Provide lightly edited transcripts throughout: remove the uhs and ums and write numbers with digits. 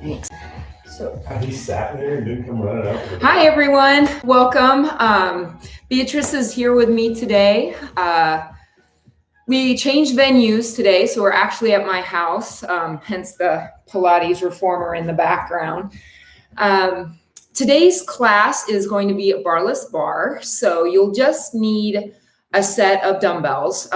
Thanks. So he sat there and didn't come running up. Hi, everyone. Welcome. Beatrice is here with me today. We changed venues today, so we're actually at my house, hence the Pilates reformer in the background. Today's class is going to be a barre-less barre, so you'll just need a set of dumbbells.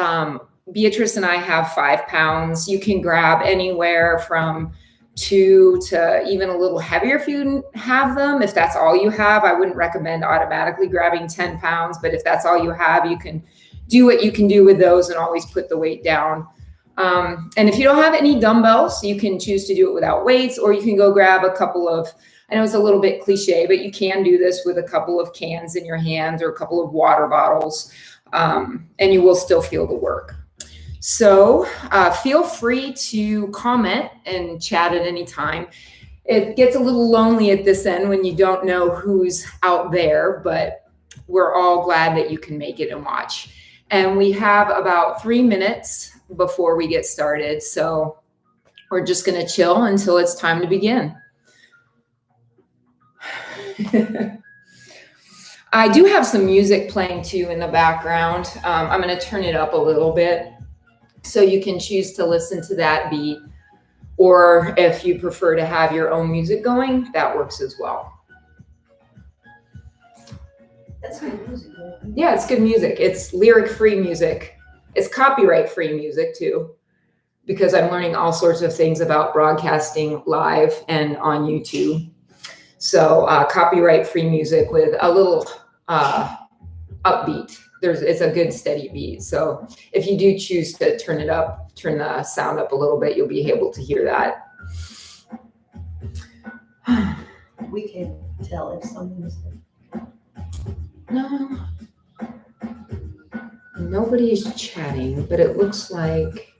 Beatrice and I have 5 pounds. You can grab anywhere from 2 to even a little heavier if you have them. If that's all you have, I wouldn't recommend automatically grabbing 10 pounds, but if that's all you have, you can do what you can do with those and always put the weight down. And if you don't have any dumbbells, you can choose to do it without weights, or you can go grab a couple of, I know it's a little bit cliche, but you can do this with a couple of cans in your hands or a couple of water bottles, and you will still feel the work. So feel free to comment and chat at any time. It gets a little lonely at this end when you don't know who's out there, but we're all glad that you can make it and watch. And we have about 3 minutes before we get started. So we're just going to chill until it's time to begin. I do have some music playing too in the background. I'm going to turn it up a little bit, so you can choose to listen to that beat, or if you prefer to have your own music going, that works as well. That's good music. Yeah, it's good music. It's lyric-free music. It's copyright-free music too, because I'm learning all sorts of things about broadcasting live and on YouTube. So copyright-free music with a little upbeat. It's a good steady beat. So if you do choose to turn it up, turn the sound up a little bit, you'll be able to hear that. We can't tell if someone's. No, nobody is chatting, but it looks like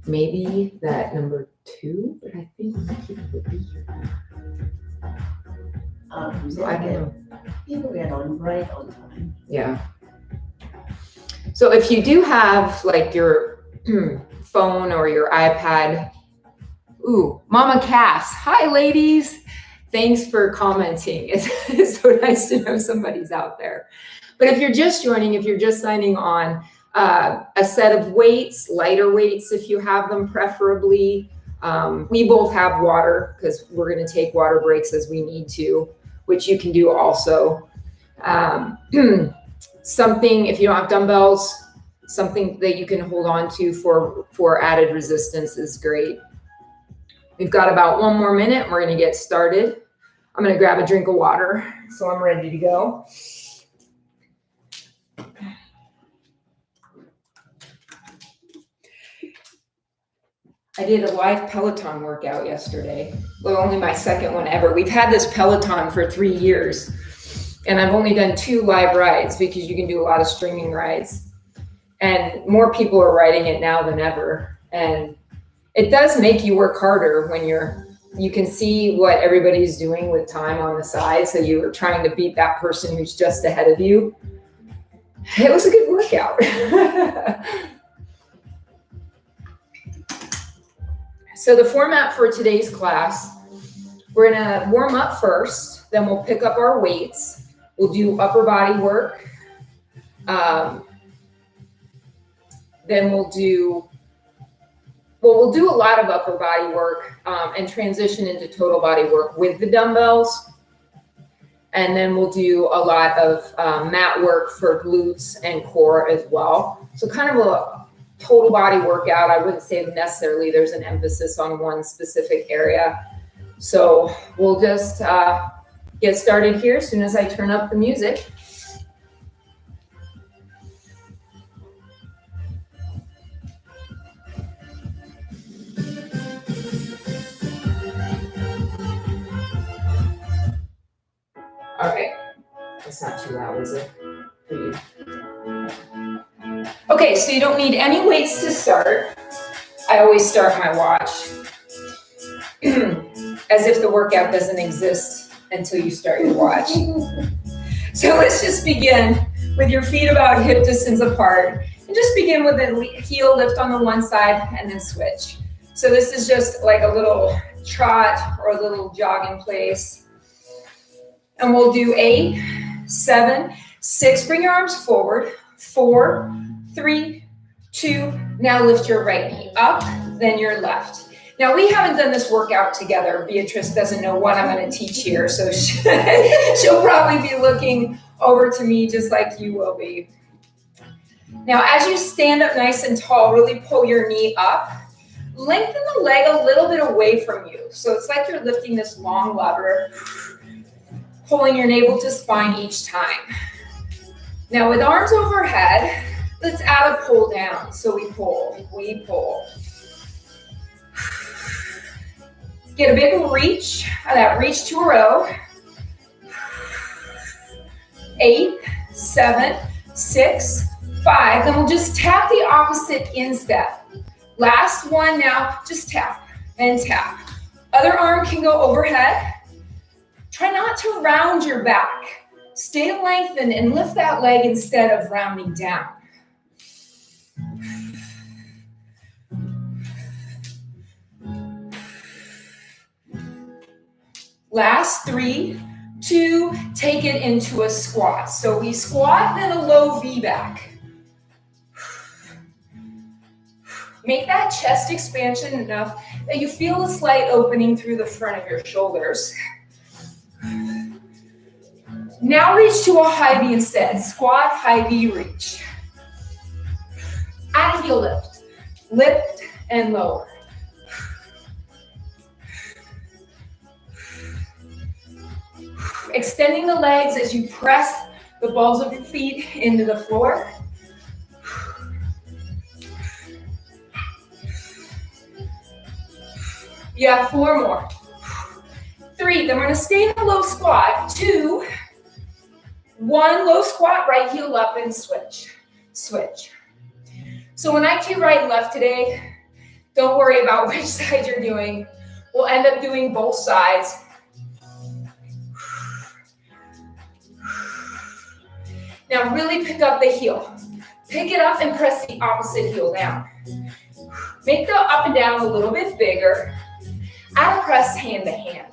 maybe that number 2, but I think people would be here. So I don't know. People get on right on time. Yeah. So if you do have like your phone or your iPad, Mama Cass, hi ladies. Thanks for commenting. It's so nice to know somebody's out there. But if you're just joining, if you're just signing on, a set of weights, lighter weights if you have them preferably. We both have water because we're going to take water breaks as we need to, which you can do also. Something, if you don't have dumbbells, something that you can hold on to for added resistance is great. We've got about 1 more minute and we're going to get started. I'm going to grab a drink of water so I'm ready to go. I did a live Peloton workout yesterday. Well, only my second one ever. We've had this Peloton for 3 years, and I've only done 2 live rides because you can do a lot of streaming rides. And more people are riding it now than ever. And it does make you work harder when you can see what everybody's doing with time on the side. So you were trying to beat that person who's just ahead of you. It was a good workout. So the format for today's class, we're gonna warm up first, then we'll pick up our weights. We'll do upper body work. Then we'll do a lot of upper body work and transition into total body work with the dumbbells. And then we'll do a lot of mat work for glutes and core as well. So kind of a total body workout. I wouldn't say necessarily there's an emphasis on one specific area. So we'll just get started here as soon as I turn up the music. All right, that's not too loud, is it? For you? Okay, so you don't need any weights to start. I always start my watch as if the workout doesn't exist until you start your watch. So let's just begin with your feet about hip distance apart. And just begin with a heel lift on the one side and then switch. So this is just like a little trot or a little jog in place. And we'll do 8, 7, 6. Bring your arms forward. 4, 3, 2. Now lift your right knee up, then your left. Now, we haven't done this workout together. Beatrice doesn't know what I'm going to teach here, so she'll probably be looking over to me just like you will be. Now, as you stand up nice and tall, really pull your knee up. Lengthen the leg a little bit away from you. So it's like you're lifting this long lever, pulling your navel to spine each time. Now, with arms overhead, let's add a pull down. So we pull. Get a big reach, that reach to a row. 8, 7, 6, 5. Then we'll just tap the opposite instep. Last one now, just tap and tap. Other arm can go overhead. Try not to round your back. Stay lengthened and lift that leg instead of rounding down. Last 3, 2, take it into a squat. So we squat, then a low V back. Make that chest expansion enough that you feel a slight opening through the front of your shoulders. Now reach to a high V instead. Squat, high V, reach. Add a heel lift. Lift and lower. Extending the legs as you press the balls of your feet into the floor. You have 4 more. 3, then we're going to stay in a low squat. 2, 1, low squat, right heel up and switch. So when I cue right and left today, don't worry about which side you're doing. We'll end up doing both sides. Now really pick up the heel. Pick it up and press the opposite heel down. Make the up and down a little bit bigger. Add a press hand to hand.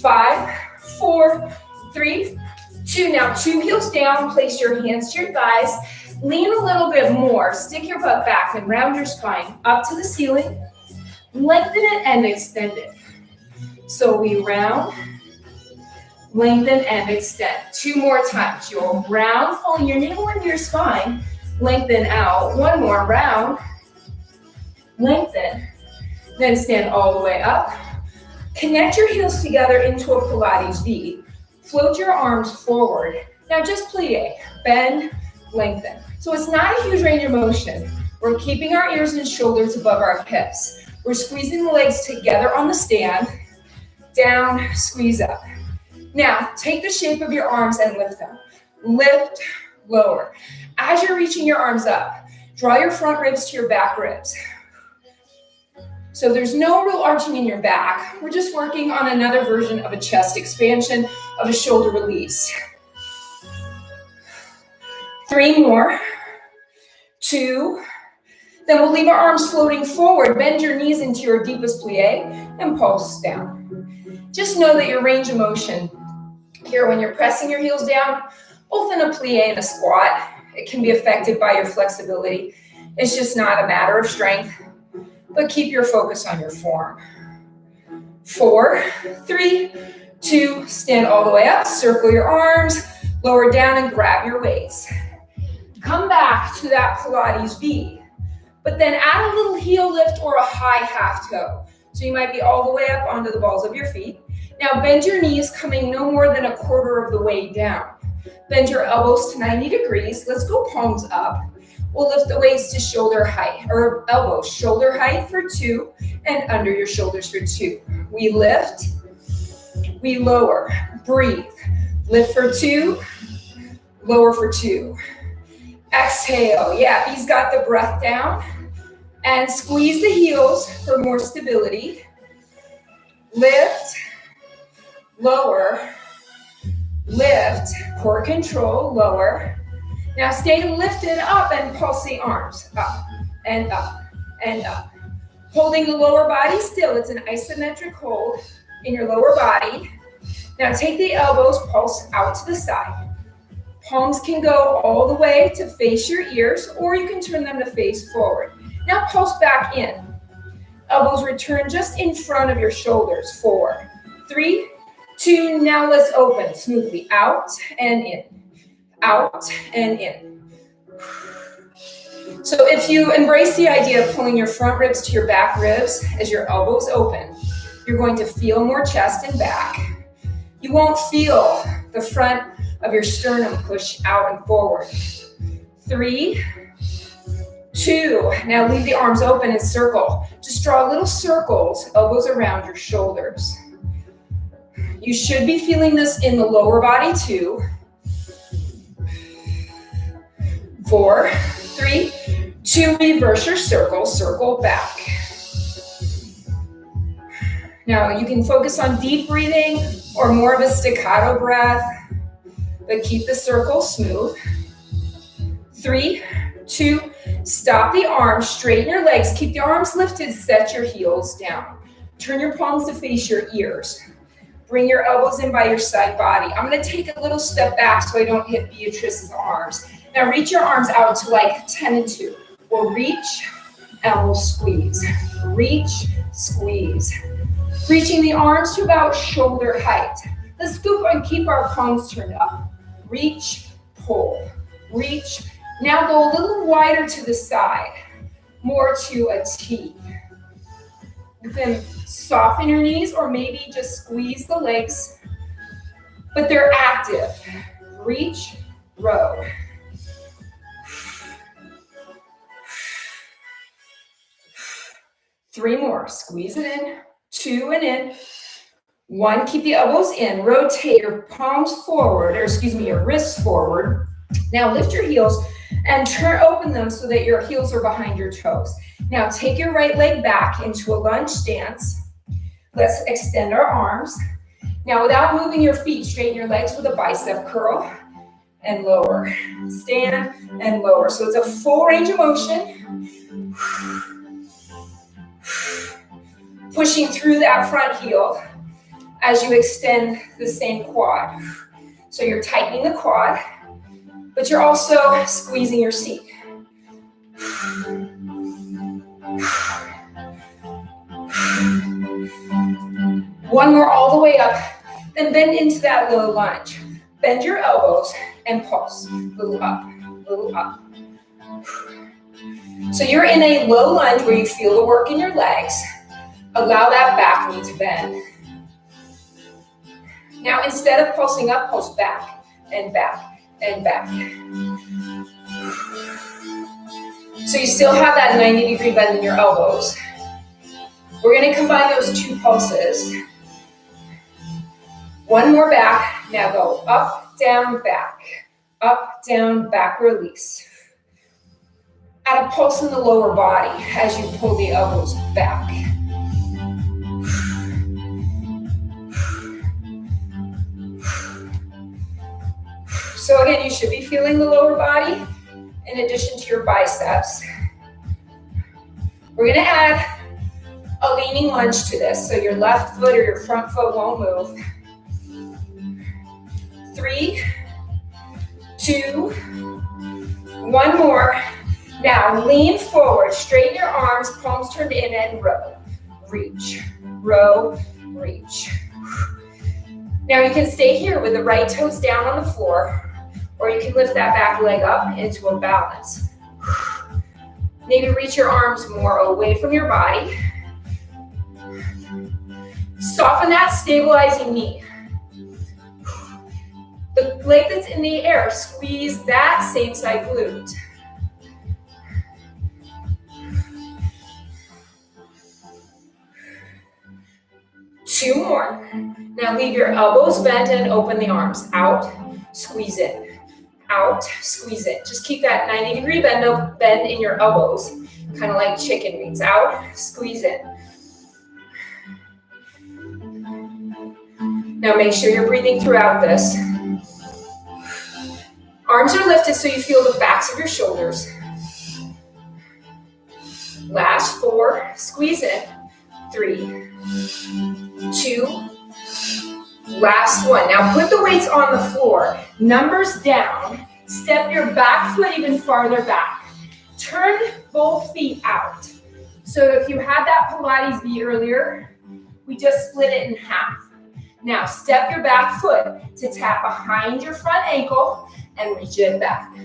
5, 4, 3, 2. Now 2 heels down. Place your hands to your thighs. Lean a little bit more. Stick your butt back and round your spine up to the ceiling. Lengthen it and extend it. So we round, lengthen and extend. 2 more times. You'll round, pulling your navel into your spine. Lengthen out. 1 more round. Lengthen. Then stand all the way up. Connect your heels together into a Pilates V. Float your arms forward. Now just plie. Bend, lengthen. So it's not a huge range of motion. We're keeping our ears and shoulders above our hips. We're squeezing the legs together on the stand. Down, squeeze up. Now, take the shape of your arms and lift them. Lift, lower. As you're reaching your arms up, draw your front ribs to your back ribs. So there's no real arching in your back. We're just working on another version of a chest expansion, of a shoulder release. 3 more. 2. Then we'll leave our arms floating forward. Bend your knees into your deepest plie and pulse down. Just know that your range of motion here when you're pressing your heels down, both in a plie and a squat, it can be affected by your flexibility. It's just not a matter of strength, but keep your focus on your form. 4, 3, 2, stand all the way up, circle your arms, lower down and grab your weights. Come back to that Pilates V, but then add a little heel lift or a high half toe. So you might be all the way up onto the balls of your feet. Now bend your knees, coming no more than 1/4 of the way down. Bend your elbows to 90 degrees. Let's go palms up. We'll lift the weights to shoulder height, or elbows, shoulder height for 2, and under your shoulders for 2. We lift, we lower, breathe. Lift for 2, lower for 2. Exhale, yeah, he's got the breath down. And squeeze the heels for more stability. Lift, lower, lift, core control, lower. Now stay lifted up and pulse the arms up. and up, and up. Holding the lower body still. It's an isometric hold in your lower body. Now take the elbows, pulse out to the side. Palms can go all the way to face your ears, or you can turn them to face forward. Now pulse back in. Elbows return just in front of your shoulders. 4, 3, 2, now let's open smoothly. Out and in, out and in. So if you embrace the idea of pulling your front ribs to your back ribs as your elbows open, you're going to feel more chest and back. You won't feel the front of your sternum push out and forward. 3, 2, now leave the arms open and circle. Just draw little circles, elbows around your shoulders. You should be feeling this in the lower body too. 4, 3, 2, reverse your circle, circle back. Now you can focus on deep breathing or more of a staccato breath, but keep the circle smooth. 3, 2, stop the arms, straighten your legs, keep the arms lifted, set your heels down. Turn your palms to face your ears. Bring your elbows in by your side body. I'm gonna take a little step back so I don't hit Beatrice's arms. Now reach your arms out to like 10 and 2. We'll reach and we'll squeeze. Reach, squeeze. Reaching the arms to about shoulder height. Let's scoop and keep our palms turned up. Reach, pull, reach. Now go a little wider to the side, more to a T. You can soften your knees or maybe just squeeze the legs, but they're active. Reach, row. 3 more, squeeze it in, 2 and in. 1, keep the elbows in, rotate your palms forward, or excuse me, your wrists forward. Now lift your heels and open them so that your heels are behind your toes. Now take your right leg back into a lunge stance. Let's extend our arms. Now without moving your feet, straighten your legs with a bicep curl and lower. Stand and lower. So it's a full range of motion. Pushing through that front heel as you extend the same quad. So you're tightening the quad, but you're also squeezing your seat. One more all the way up, then bend into that low lunge. Bend your elbows and pulse. Little up, little up. So you're in a low lunge where you feel the work in your legs. Allow that back knee to bend. Now instead of pulsing up, pulse back and back and back. So you still have that 90-degree bend in your elbows. We're going to combine those 2 pulses. 1 more back. Now go up, down, back, release. Add a pulse in the lower body as you pull the elbows back. So again, you should be feeling the lower body in addition to your biceps. We're gonna add a leaning lunge to this, so your left foot or your front foot won't move. 3, 2, 1 more. Now lean forward, straighten your arms, palms turned in and row. Reach, row, reach. Now you can stay here with the right toes down on the floor, or you can lift that back leg up into a balance. Maybe reach your arms more away from your body. Soften that stabilizing knee. The leg that's in the air, squeeze that same side glute. Two more. Now leave your elbows bent and open the arms. Out, squeeze in. Out, squeeze in. Just keep that 90-degree bend in your elbows, kind of like chicken wings. Out, squeeze in. Now make sure you're breathing throughout this. Arms are lifted so you feel the backs of your shoulders. Last 4, squeeze in. 3, 2, last 1. Now put the weights on the floor, numbers down, step your back foot even farther back. Turn both feet out. So if you had that Pilates V earlier, we just split it in half. Now step your back foot to tap behind your front ankle and reach it back.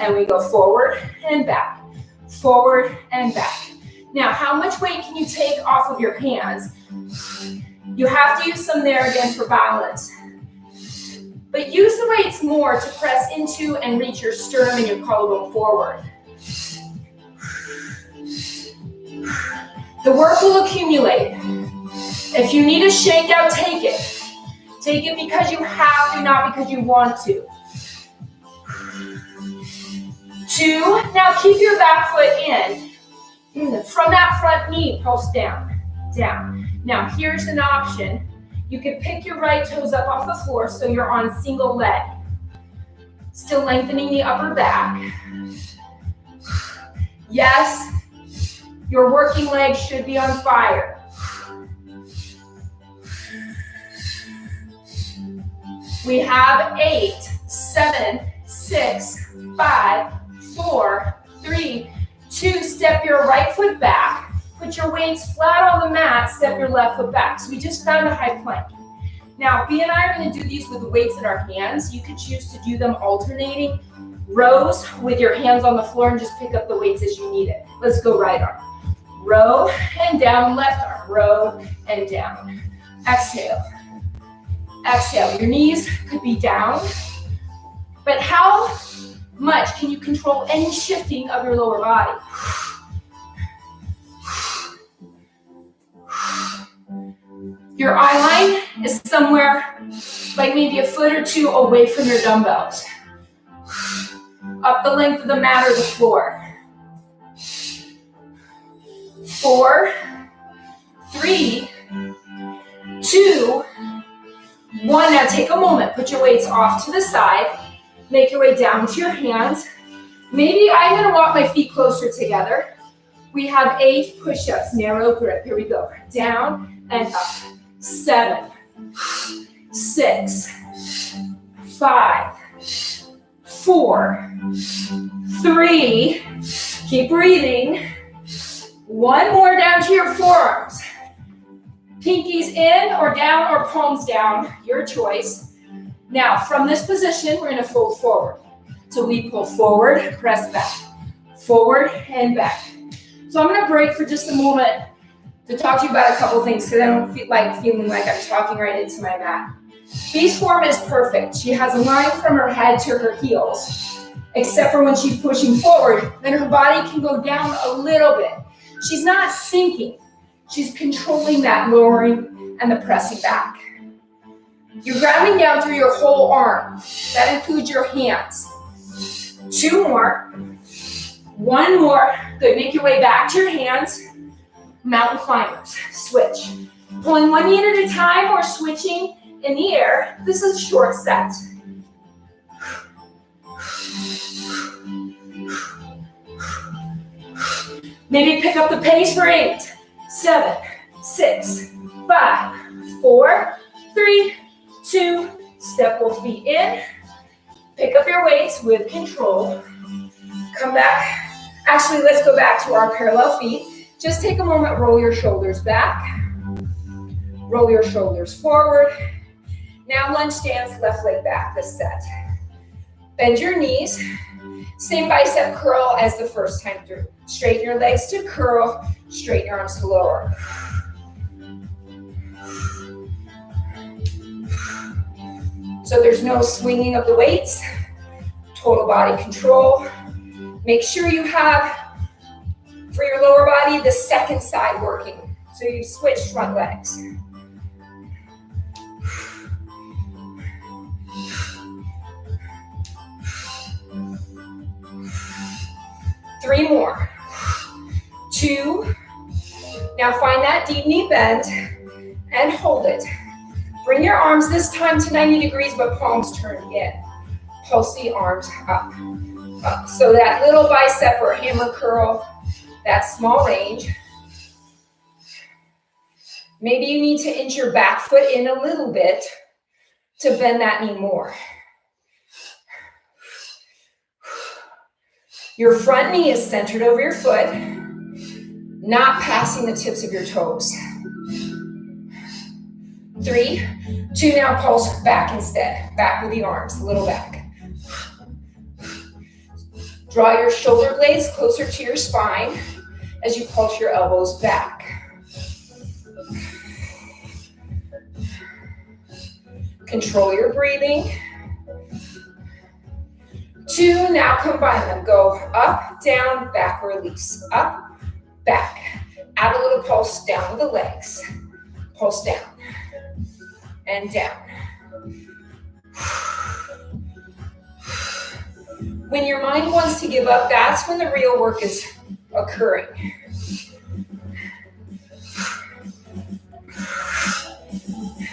And we go forward and back, forward and back. Now, how much weight can you take off of your hands? You have to use some there again for balance. But use the weights more to press into and reach your sternum and your collarbone forward. The work will accumulate. If you need a shakeout, take it. Take it because you have to, not because you want to. 2, now keep your back foot in. From that front knee, pulse down, down. Now here's an option. You can pick your right toes up off the floor so you're on single leg. Still lengthening the upper back. Yes, your working leg should be on fire. We have 8, 7, 6, 5, 4, 3, 2, step your right foot back, put your weights flat on the mat, step your left foot back. So we just found a high plank. Now, B and I are going to do these with the weights in our hands. You could choose to do them alternating rows with your hands on the floor and just pick up the weights as you need it. Let's go right arm. Row and down, left arm, row and down. Exhale. Exhale. Your knees could be down, but how much can you control any shifting of your lower body? Your eye line is somewhere like maybe a foot or 2 away from your dumbbells. Up the length of the mat or the floor. 4, 3, 2, 1. Now take a moment, put your weights off to the side. Make your way down to your hands. Maybe I'm going to walk my feet closer together. We have 8 push-ups, narrow grip. Here we go. Down and up. 7, 6, 5, 4, 3. Keep breathing. 1 more down to your forearms. Pinkies in or down or palms down, your choice. Now, from this position, we're going to fold forward. So we pull forward, press back, forward and back. So I'm going to break for just a moment to talk to you about a couple things because I don't feel like feeling like I'm talking right into my mat. B's form is perfect. She has a line from her head to her heels, except for when she's pushing forward, then her body can go down a little bit. She's not sinking. She's controlling that lowering and the pressing back. You're grounding down through your whole arm. That includes your hands. 2 more. 1 more. Good. Make your way back to your hands. Mountain climbers. Switch. Pulling 1 knee at a time or switching in the air. This is a short set. Maybe pick up the pace for 8, 7, 6, 5, 4, 3, 2, step both feet in, pick up your weights with control, come back. Actually, let's go back to our parallel feet. Just take a moment, roll your shoulders back, roll your shoulders forward. Now lunge stance, left leg back this set. Bend your knees, same bicep curl as the first time through. Straighten your legs to curl, straighten your arms to lower. So there's no swinging of the weights, total body control. Make sure you have, for your lower body, the second side working. So you switch front legs. Three more. 2. Now find that deep knee bend and hold it. Bring your arms this time to 90 degrees, but palms turn in. Pulse the arms up, up. So that little bicep or hammer curl, that small range. Maybe you need to inch your back foot in a little bit to bend that knee more. Your front knee is centered over your foot, not passing the tips of your toes. 3, 2, now pulse back instead. Back with the arms, a little back. Draw your shoulder blades closer to your spine as you pulse your elbows back. Control your breathing. 2, now combine them. Go up, down, back, release. Up, back. Add a little pulse down with the legs. Pulse down and down. When your mind wants to give up, that's when the real work is occurring.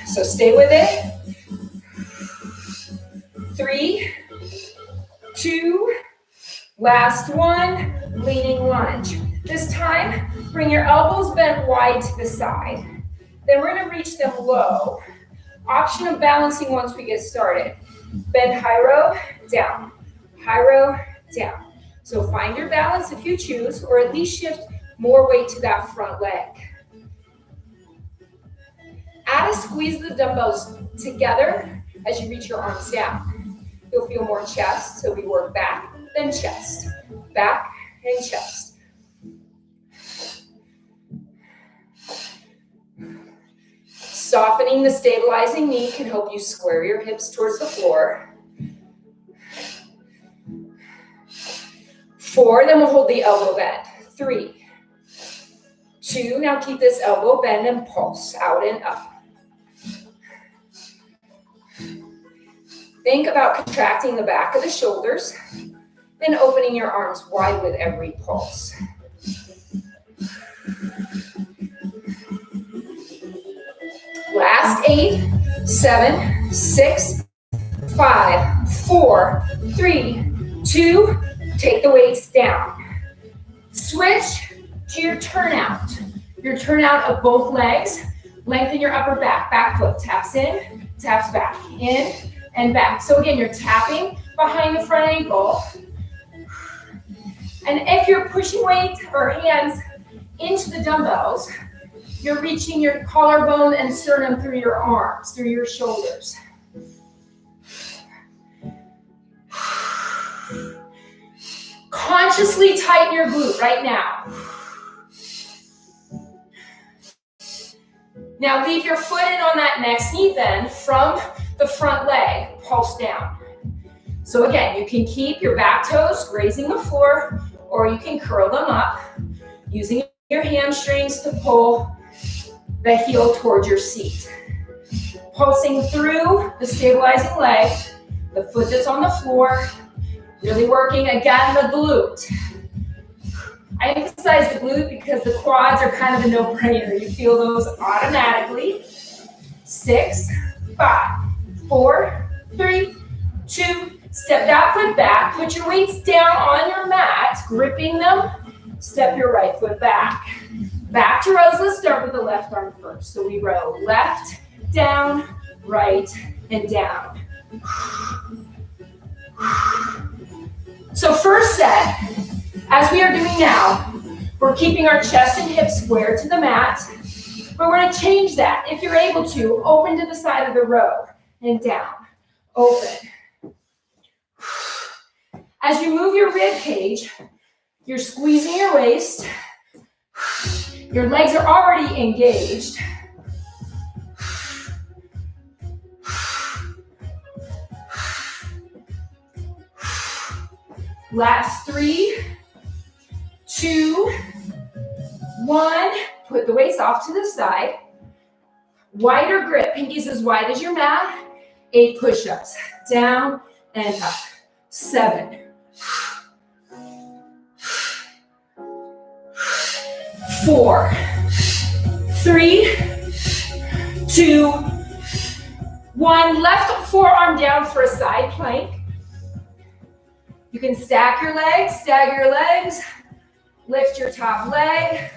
So stay with it. 3, 2, last one, leaning lunge. This time, bring your elbows bent wide to the side. Then we're gonna reach them low. Option of balancing once we get started. Bend high row, down. High row, down. So find your balance if you choose, or at least shift more weight to that front leg. Add a squeeze of the dumbbells together as you reach your arms down. You'll feel more chest, so we work back, then chest. Back and chest. Softening the stabilizing knee can help you square your hips towards the floor. 4, then we'll hold the elbow bend. 3, 2, now keep this elbow bend and pulse out and up. Think about contracting the back of the shoulders, then opening your arms wide with every pulse. Last 8, 7, 6, 5, 4, 3, 2, take the weights down. Switch to your turnout. Your turnout of both legs. Lengthen your upper back. Back foot taps in, taps back. In and back. So again, you're tapping behind the front ankle. And if you're pushing weight or hands into the dumbbells, you're reaching your collarbone and sternum through your arms, through your shoulders. Consciously tighten your glute right now. Now leave your foot in on that next knee then from the front leg, pulse down. So again, you can keep your back toes grazing the floor, or you can curl them up using your hamstrings to pull the heel towards your seat. Pulsing through the stabilizing leg, the foot that's on the floor, really working again the glute. I emphasize the glute because the quads are kind of a no-brainer. You feel those automatically. 6, 5, 4, 3, 2, step that foot back. Put your weights down on your mat, gripping them. Step your right foot back. Back to rows. Let's start with the left arm first. So we row left, down, right, and down. So first set, as we are doing now, we're keeping our chest and hips square to the mat, but we're going to change that. If you're able to, open to the side of the row and down. Open. As you move your rib cage, you're squeezing your waist. Your legs are already engaged. Last 3, 2, 1. Put the weights off to the side. Wider grip, pinkies as wide as your mat. 8 push-ups, down and up. 7. 4, 3, 2, 1. Left forearm down for a side plank. You can stack your legs, stagger your legs, Lift your top leg.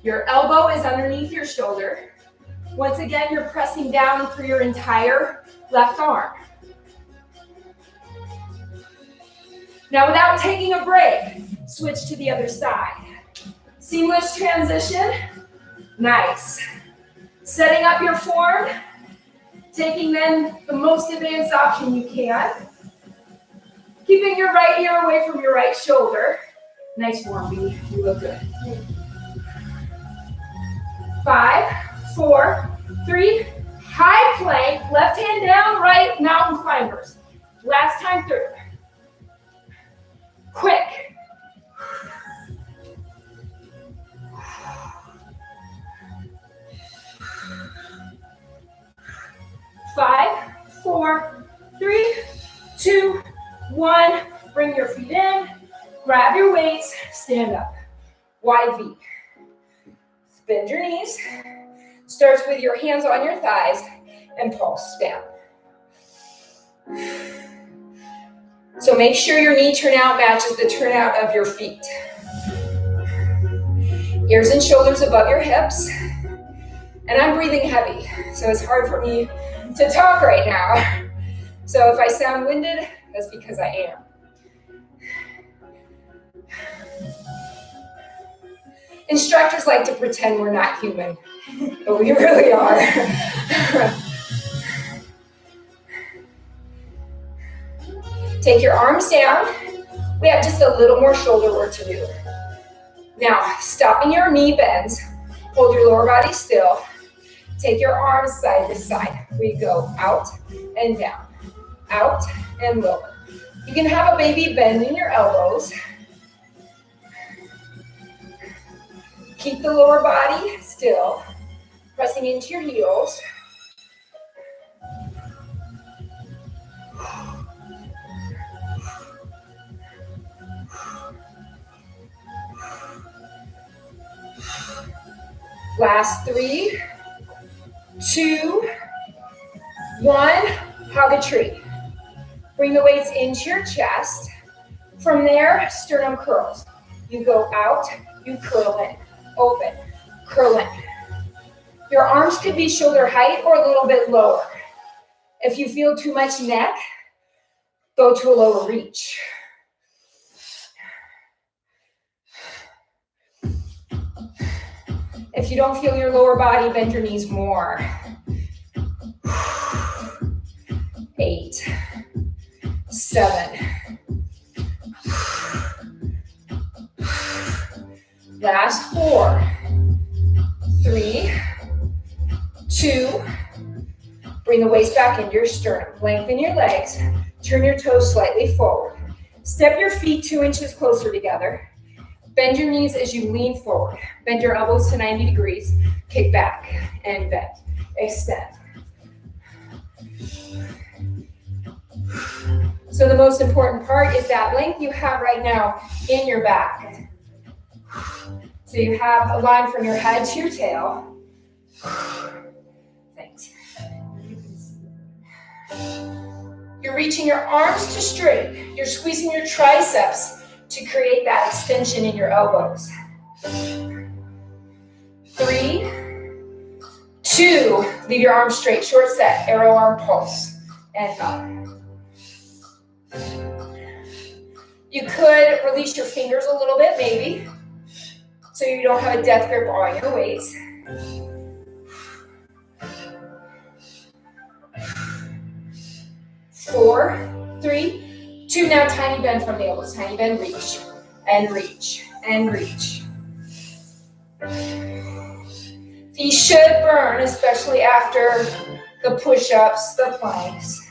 Your elbow is underneath your shoulder. Once again, you're pressing down through your entire left arm. Now, without taking a break, switch to the other side. Seamless transition. Nice. Setting up your form, taking then the most advanced option you can. Keeping your right ear away from your right shoulder. Nice form, B. You look good. 5, 4, 3, high plank, left hand down, right, mountain climbers. Last time through. Quick. Five, 4, 3, 2, 1. Bring your feet in, grab your weights, stand up. Wide V. Bend your knees. Starts with your hands on your thighs and pulse down. So make sure your knee turnout matches the turnout of your feet. Ears and shoulders above your hips. And I'm breathing heavy, so it's hard for me to talk right now. So if I sound winded, that's because I am. Instructors like to pretend we're not human, but we really are. Take your arms down. We have just a little more shoulder work to do. Now, stopping your knee bends, hold your lower body still. Take your arms side to side. We go out and down, out and lower. You can have a baby bend in your elbows. Keep the lower body still, pressing into your heels. Last 3, 2, 1, hug a tree. Bring the weights into your chest. From there, sternum curls. You go out, you curl in, open, curl in. Your arms could be shoulder height or a little bit lower. If you feel too much neck, go to a lower reach. If you don't feel your lower body, bend your knees more. 8, 7. Last 4, 3, 2. Bring the waist back into your sternum. Lengthen your legs. Turn your toes slightly forward. Step your feet 2 inches closer together. Bend your knees as you lean forward. Bend your elbows to 90 degrees. Kick back and bend. Extend. So the most important part is that length you have right now in your back. So you have a line from your head to your tail. Thanks. You're reaching your arms to straight. You're squeezing your triceps to create that extension in your elbows. 3, 2, leave your arms straight, short set, arrow arm pulse, and up. You could release your fingers a little bit, maybe, so you don't have a death grip on your weights. 4, 3, 2, now tiny bend from the elbows, tiny bend, reach, and reach, and reach. These should burn, especially after the push-ups, the planks.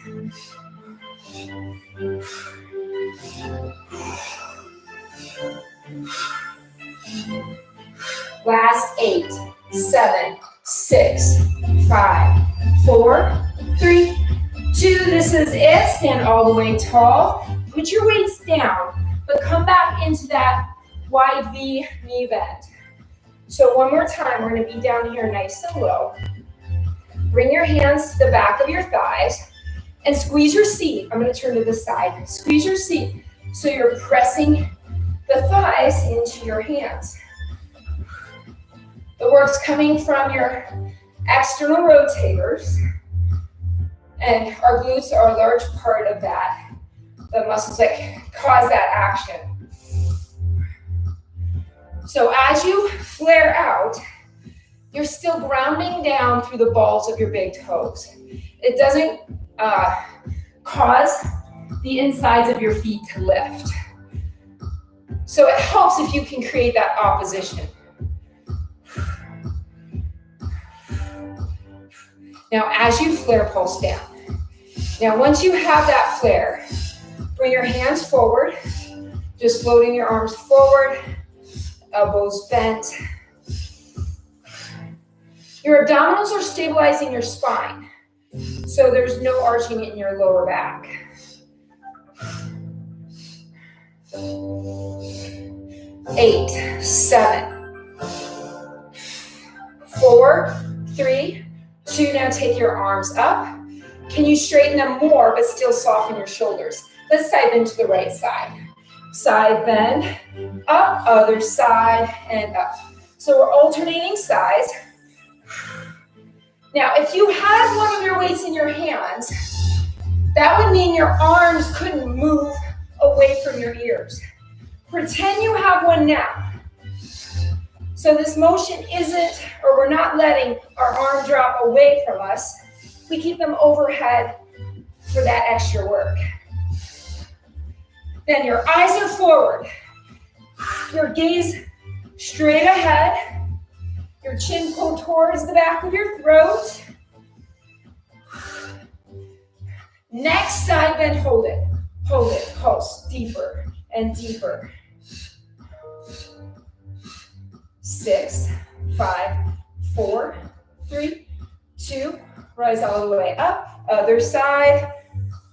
Last 8, 7, 6, 5, 4, 3, 2, this is it. Stand all the way tall. Put your weights down, but come back into that wide V knee bend. So one more time, we're gonna be down here nice and low. Bring your hands to the back of your thighs and squeeze your seat. I'm gonna turn to the side. Squeeze your seat So you're pressing the thighs into your hands. The work's coming from your external rotators, and our glutes are a large part of that, the muscles that cause that action. So as you flare out, you're still grounding down through the balls of your big toes. It doesn't cause the insides of your feet to lift. So it helps if you can create that opposition. Now, as you flare, pulse down. Now, once you have that flare, bring your hands forward, just floating your arms forward, elbows bent. Your abdominals are stabilizing your spine, so there's no arching in your lower back. 8, 7, 4, 3, 2. Now take your arms up. Can you straighten them more but still soften your shoulders? Let's side bend to the right side. Side bend, up, other side, and up. So we're alternating sides. Now, if you had one of your weights in your hands, that would mean your arms couldn't move away from your ears. Pretend you have one now. So this motion isn't, or we're not letting our arm drop away from us. We keep them overhead for that extra work. Then your eyes are forward. Your gaze straight ahead. Your chin pulled towards the back of your throat. Next side bend, hold it, pulse deeper and deeper. 6, 5, 4, 3, 2, rise all the way up, other side,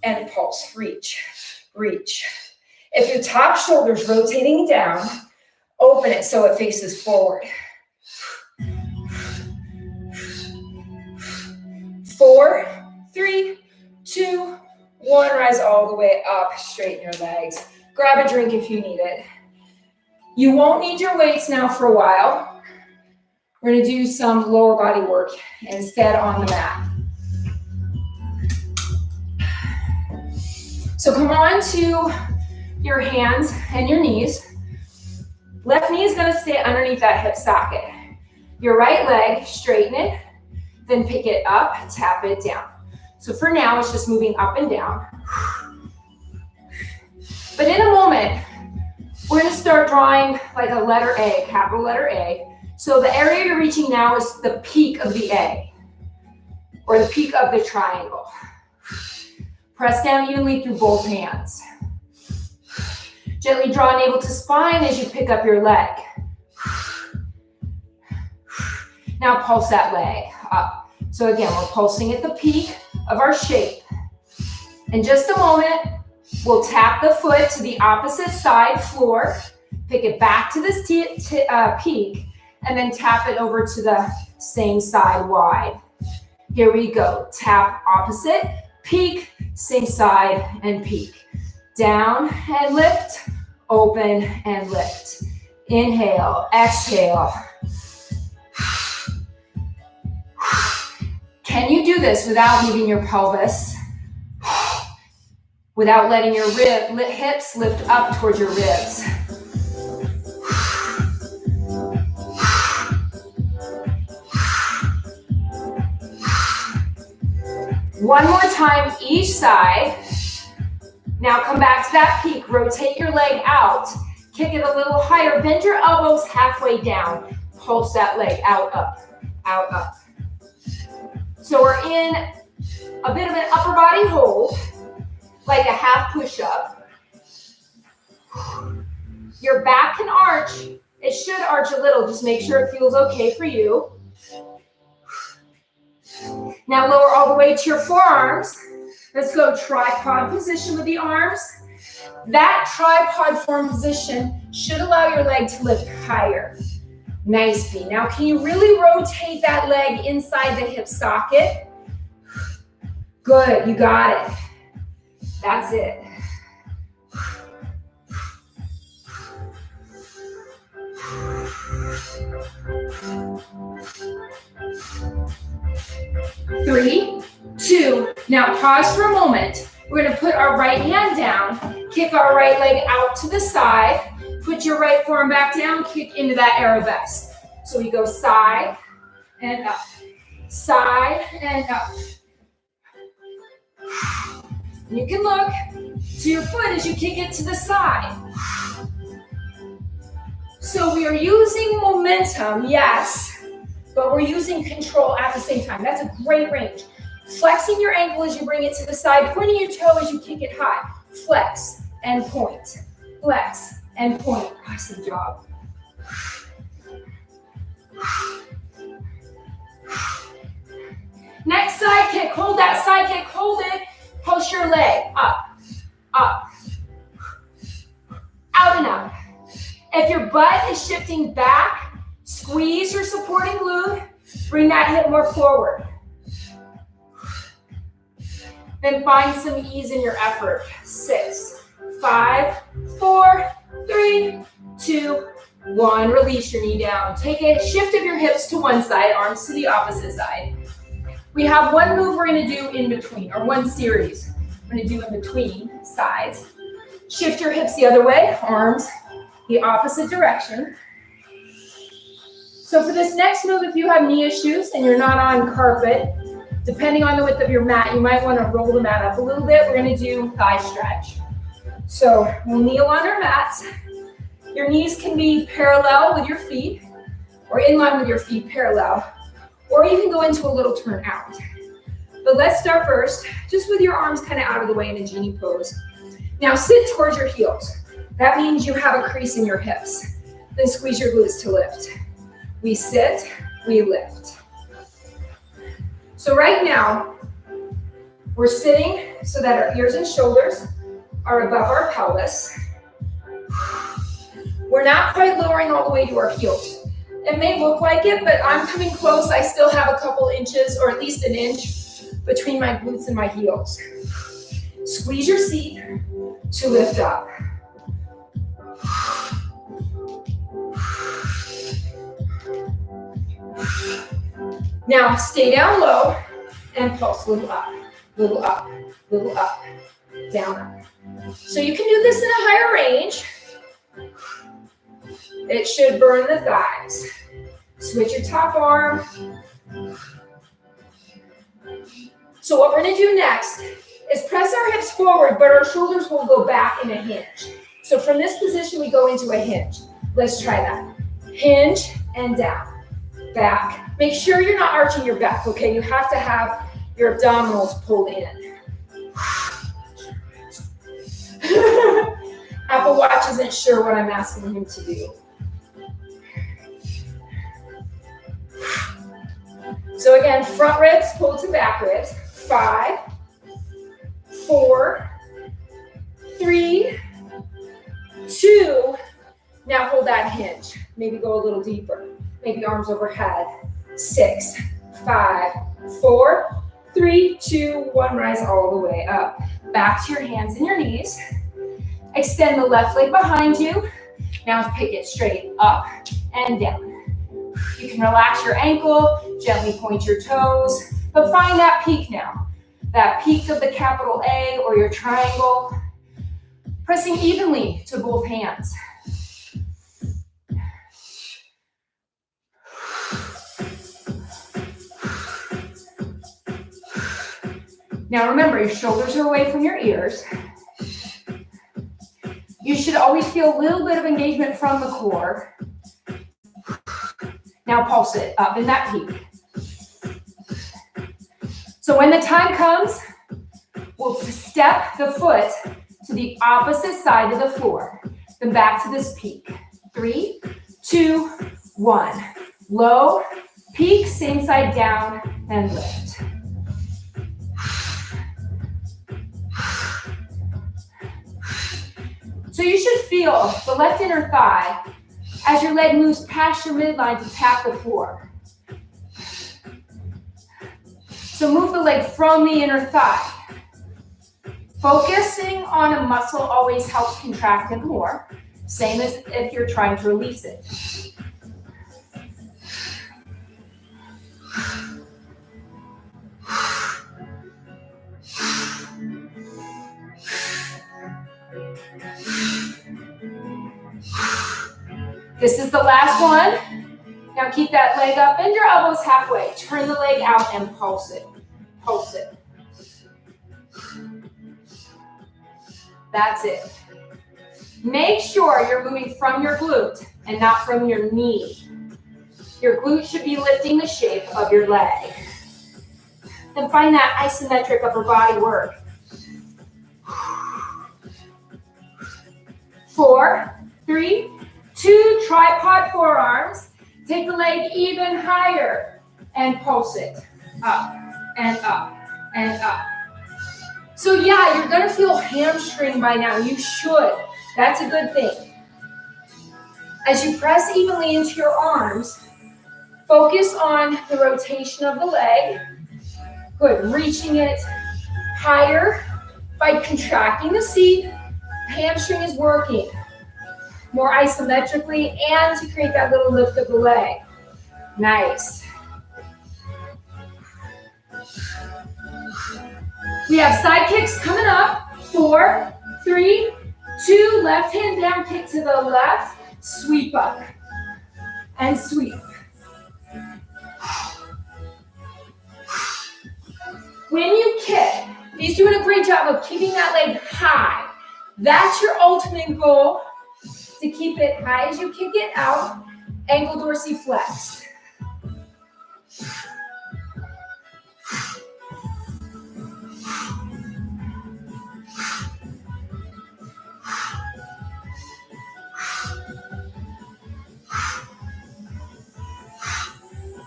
and pulse, reach, reach. If your top shoulder's rotating down, open it so it faces forward. 4, 3, 2, 1, rise all the way up, straighten your legs. Grab a drink if you need it. You won't need your weights now for a while. We're gonna do some lower body work instead on the mat. So come on to your hands and your knees. Left knee is gonna stay underneath that hip socket. Your right leg, straighten it, then pick it up, tap it down. So for now, it's just moving up and down. But in a moment, we're gonna start drawing like a letter A, capital letter A. So the area you're reaching now is the peak of the A, or the peak of the triangle. Press down evenly through both hands. Gently draw navel to spine as you pick up your leg. Now pulse that leg up. So again, we're pulsing at the peak of our shape. In just a moment, we'll tap the foot to the opposite side floor, pick it back to this peak, and then tap it over to the same side wide. Here we go. Tap opposite, peak, same side, and peak. Down and lift, open and lift. Inhale, exhale. Can you do this without moving your pelvis? Without letting your hips lift up towards your ribs? One more time each side. Now come back to that peak. Rotate your leg out. Kick it a little higher. Bend your elbows halfway down. Pulse that leg out, up, out, up. So we're in a bit of an upper body hold, like a half push-up. Your back can arch. It should arch a little. Just make sure it feels okay for you. Now lower all the way to your forearms. Let's go tripod position with the arms. That tripod form position should allow your leg to lift higher. Nicely. Now can you really rotate that leg inside the hip socket? Good, you got it. That's it. 3, 2. Now pause for a moment. We're gonna put our right hand down, kick our right leg out to the side, put your right forearm back down, kick into that arabesque. So we go side and up, side and up. You can look to your foot as you kick it to the side. So we are using momentum, yes, but we're using control at the same time. That's a great range. Flexing your ankle as you bring it to the side, pointing your toe as you kick it high. Flex and point. Flex and point. Awesome job. Next side kick. Hold that side kick. Hold it. Push your leg up, up, out and up. If your butt is shifting back, squeeze your supporting glute. Bring that hip more forward. Then find some ease in your effort. 6, 5, 4, 3, 2, 1. Release your knee down. Take a shift of your hips to one side, arms to the opposite side. We have one move we're going to do in between, or one series we're going to do in between sides. Shift your hips the other way, arms the opposite direction. So for this next move, if you have knee issues and you're not on carpet, depending on the width of your mat, you might want to roll the mat up a little bit. We're going to do thigh stretch. So we'll kneel on our mats. Your knees can be parallel with your feet, or in line with your feet, parallel. Or you can go into a little turn out. But let's start first, just with your arms kind of out of the way in a genie pose. Now sit towards your heels. That means you have a crease in your hips. Then squeeze your glutes to lift. We sit, we lift. So right now, we're sitting so that our ears and shoulders are above our pelvis. We're not quite lowering all the way to our heels. It may look like it, but I'm coming close. I still have a couple inches, or at least an inch, between my glutes and my heels. Squeeze your seat to lift up. Now stay down low and pulse, little up, little up, little up, down up. So you can do this in a higher range. It should burn the thighs. Switch your top arm. So what we're going to do next is press our hips forward, but our shoulders will go back in a hinge. So from this position, we go into a hinge. Let's try that. Hinge and down, back. Make sure you're not arching your back, okay? You have to have your abdominals pulled in. Apple Watch isn't sure what I'm asking him to do. So again, front ribs pulled to back ribs. 5, 4, 3, 2. Now hold that hinge. Maybe go a little deeper. Maybe arms overhead. 6, 5, 4, 3, 2, 1. Rise all the way up. Back to your hands and your knees. Extend the left leg behind you. Now pick it straight up and down. You can relax your ankle, gently point your toes, but find that peak now. That peak of the capital A or your triangle. Pressing evenly to both hands. Now remember, your shoulders are away from your ears. You should always feel a little bit of engagement from the core. Now pulse it up in that peak. So when the time comes, we'll step the foot to the opposite side of the floor. Then back to this peak. 3, 2, 1. Low, peak, same side down, and lift. So you should feel the left inner thigh as your leg moves past your midline to tap the floor. So move the leg from the inner thigh. Focusing on a muscle always helps contract it more. Same as if you're trying to release it. This is the last one. Now keep that leg up, bend your elbows halfway. Turn the leg out and pulse it. Pulse it. That's it. Make sure you're moving from your glute and not from your knee. Your glute should be lifting the shape of your leg. And find that isometric upper body work. 4, 3, 2, tripod forearms. Take the leg even higher and pulse it. Up and up and up. So yeah, you're gonna feel hamstring by now. You should. That's a good thing. As you press evenly into your arms, focus on the rotation of the leg. Good, reaching it higher by contracting the seat. Hamstring is working more isometrically and to create that little lift of the leg. Nice. We have side kicks coming up. 4, 3, 2, left hand down, kick to the left, sweep up, and sweep. When you kick, he's doing a great job of keeping that leg high. That's your ultimate goal, to keep it high as you kick it out, ankle dorsiflexed.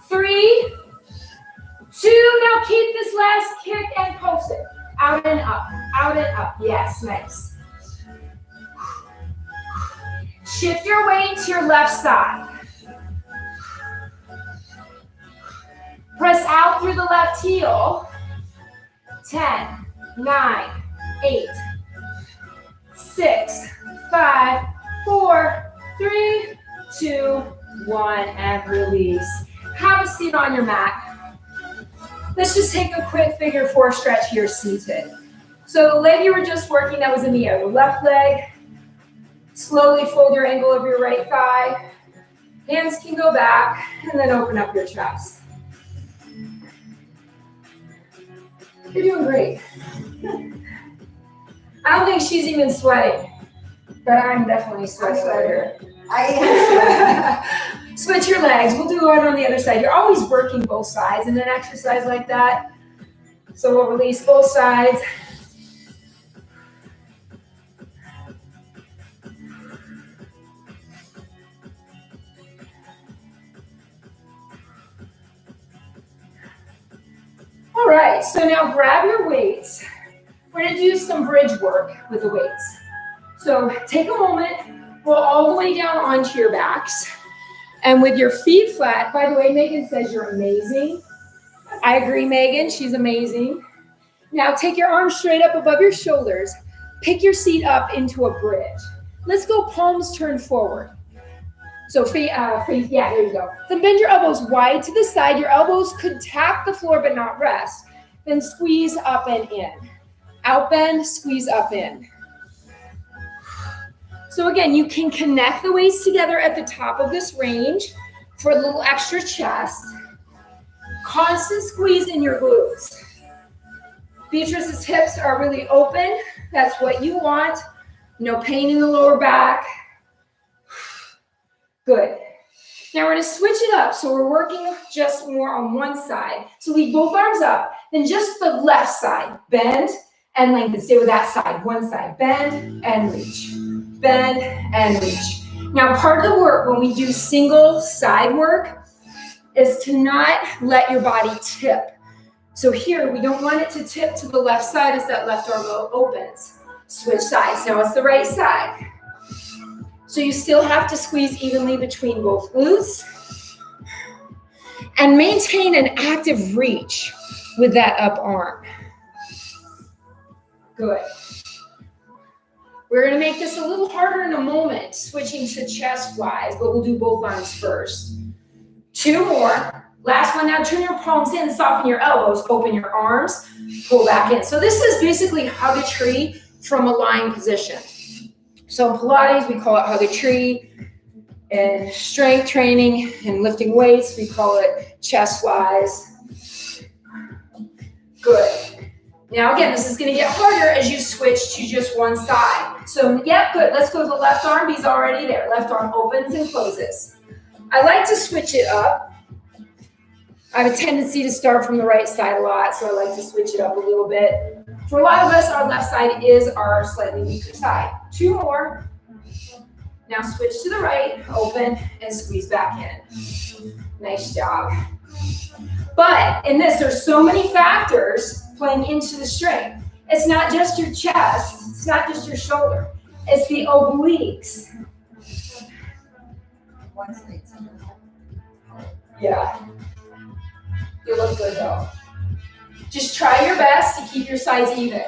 Three, 2, now keep this last kick and pulse it. Out and up, out and up. Yes, nice. Shift your weight to your left side. Press out through the left heel. 10, 9, 8, 6, 5, 4, 3, 2, 1, and release. Have a seat on your mat. Let's just take a quick figure 4 stretch here seated. So the leg you were just working, that was in the air. The left leg, slowly fold your angle of your right thigh. Hands can go back, and then open up your chest. You're doing great. I don't think she's even sweating, but I'm definitely sweating. I am. Switch your legs. We'll do one on the other side. You're always working both sides in an exercise like that. So we'll release both sides. All right, so now grab your weights. We're gonna do some bridge work with the weights. So take a moment, roll all the way down onto your backs. And with your feet flat, by the way, Megan says you're amazing. I agree, Megan, she's amazing. Now take your arms straight up above your shoulders. Pick your seat up into a bridge. Let's go palms turned forward. So yeah, there you go. Then bend your elbows wide to the side. Your elbows could tap the floor but not rest. Then squeeze up and in. Out bend, squeeze up in. So again, you can connect the weights together at the top of this range for a little extra chest. Constant squeeze in your glutes. Beatrice's hips are really open. That's what you want. No pain in the lower back. Good. Now we're going to switch it up. So we're working just more on one side. So leave both arms up. Then just the left side. Bend and lengthen. Stay with that side. One side. Bend and reach. Bend and reach. Now part of the work when we do single side work is to not let your body tip. So here we don't want it to tip to the left side as that left arm opens. Switch sides. Now it's the right side. So you still have to squeeze evenly between both glutes and maintain an active reach with that up arm. Good. We're going to make this a little harder in a moment, switching to chest flies, but we'll do both arms first. 2 more. Last one. Now turn your palms in, soften your elbows, open your arms, pull back in. So this is basically hug a tree from a lying position. So in Pilates, we call it hug a tree. In strength training and lifting weights, we call it chest flies. Good. Now again, this is going to get harder as you switch to just one side. So yeah, good. Let's go to the left arm. He's already there. Left arm opens and closes. I like to switch it up. I have a tendency to start from the right side a lot, so I like to switch it up a little bit. For a lot of us, our left side is our slightly weaker side. 2 more. Now switch to the right, open, and squeeze back in. Nice job. But in this, there's so many factors playing into the strength. It's not just your chest, it's not just your shoulder, it's the obliques. Yeah. You look good though. Just try your best to keep your sides even.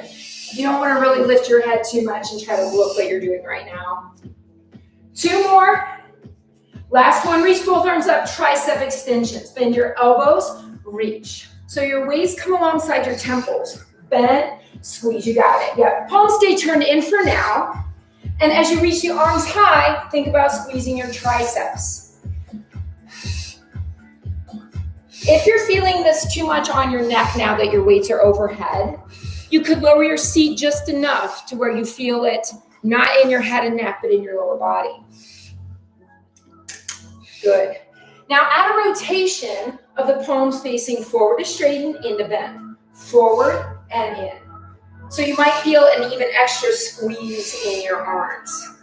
You don't want to really lift your head too much and try to look like you're doing right now. 2 more. Last one, reach both arms up, tricep extensions. Bend your elbows, reach. So your waist come alongside your temples. Bend, squeeze, you got it. Yep, palms stay turned in for now. And as you reach the arms high, think about squeezing your triceps. If you're feeling this too much on your neck now that your weights are overhead, you could lower your seat just enough to where you feel it not in your head and neck, but in your lower body. Good. Now add a rotation of the palms facing forward to straighten, into bend. Forward and in. So you might feel an even extra squeeze in your arms.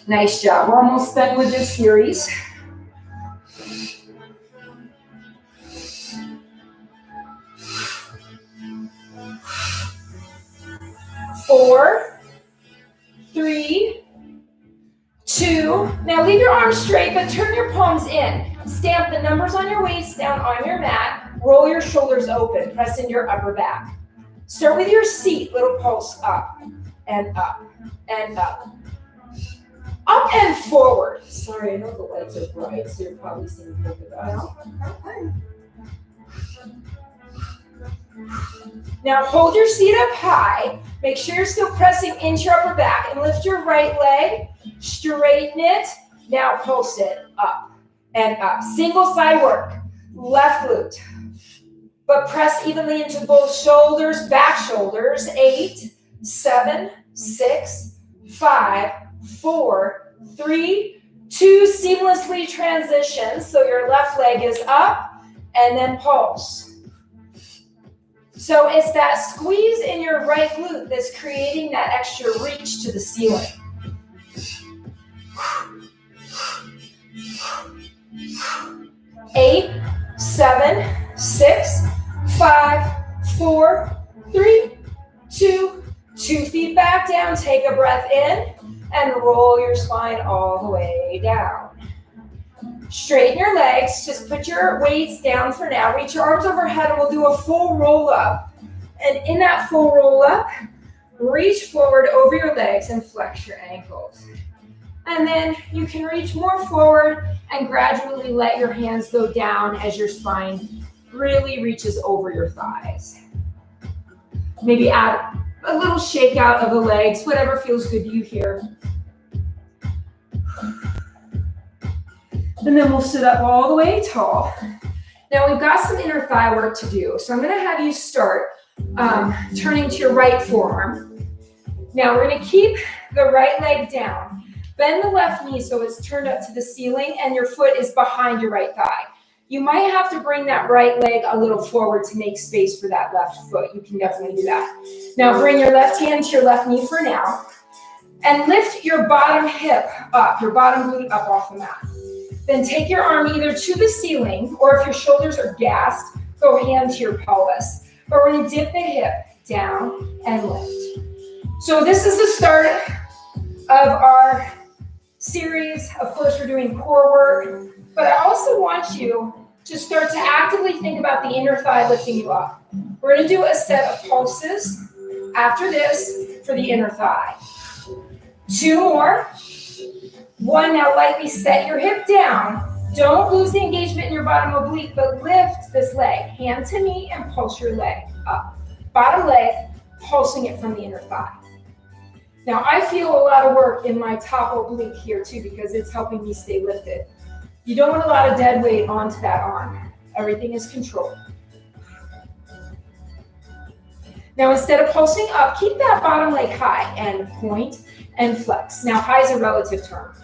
Nice job. We're almost done with this series. Four, 3, 2. Now leave your arms straight, but turn your palms in. Stamp the numbers on your waist down on your mat. Roll your shoulders open. Press into your upper back. Start with your seat. Little pulse up and up and up. Up and forward. Sorry, I know the lights are bright, so you're probably seeing polka dots. Now hold your seat up high. Make sure you're still pressing into your upper back and lift your right leg. Straighten it. Now pulse it up and up. Single side work. Left glute. But press evenly into both shoulders, back shoulders. 8, 7, 6, 5, 4, 3, 2. Seamlessly transition. So your left leg is up and then pulse. So it's that squeeze in your right glute that's creating that extra reach to the ceiling. Eight, 7, 6, 5, 4, 3, 2. 2 feet back down. Take a breath in and roll your spine all the way down. Straighten your legs. Just put your weights down for now. Reach your arms overhead and we'll do a full roll up. And in that full roll up, reach forward over your legs and flex your ankles. And then you can reach more forward and gradually let your hands go down as your spine really reaches over your thighs. Maybe add a little shake out of the legs, whatever feels good to you here. And then we'll sit up all the way tall. Now we've got some inner thigh work to do. So I'm going to have you start turning to your right forearm. Now we're going to keep the right leg down. Bend the left knee so it's turned up to the ceiling and your foot is behind your right thigh. You might have to bring that right leg a little forward to make space for that left foot. You can definitely do that. Now bring your left hand to your left knee for now. And lift your bottom hip up, your bottom glute up off the mat. Then take your arm either to the ceiling, or if your shoulders are gassed, go hand to your pelvis. But we're going to dip the hip down and lift. So this is the start of our series. Of course, we're doing core work, but I also want you to start to actively think about the inner thigh lifting you up. We're going to do a set of pulses after this for the inner thigh. 2 more. 1, now lightly set your hip down. Don't lose the engagement in your bottom oblique, but lift this leg, hand to knee, and pulse your leg up. Bottom leg, pulsing it from the inner thigh. Now I feel a lot of work in my top oblique here too because it's helping me stay lifted. You don't want a lot of dead weight onto that arm. Everything is controlled. Now instead of pulsing up, keep that bottom leg high and point and flex. Now high is a relative term.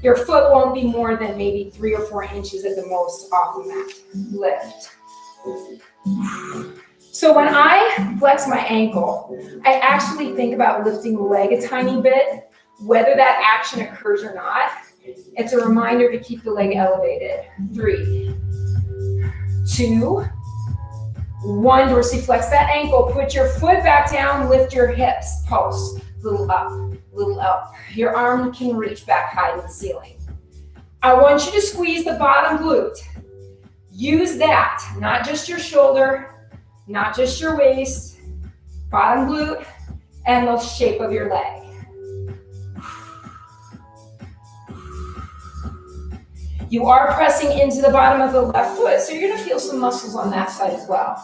Your foot won't be more than maybe 3 or 4 inches at the most off the mat. Lift. So when I flex my ankle, I actually think about lifting the leg a tiny bit, whether that action occurs or not. It's a reminder to keep the leg elevated. 3, 2, 1, dorsiflex that ankle, put your foot back down, lift your hips, pulse, little up, little up. Your arm can reach back high to the ceiling. I want you to squeeze the bottom glute. Use that, not just your shoulder, not just your waist, bottom glute, and the shape of your leg. You are pressing into the bottom of the left foot, so you're gonna feel some muscles on that side as well.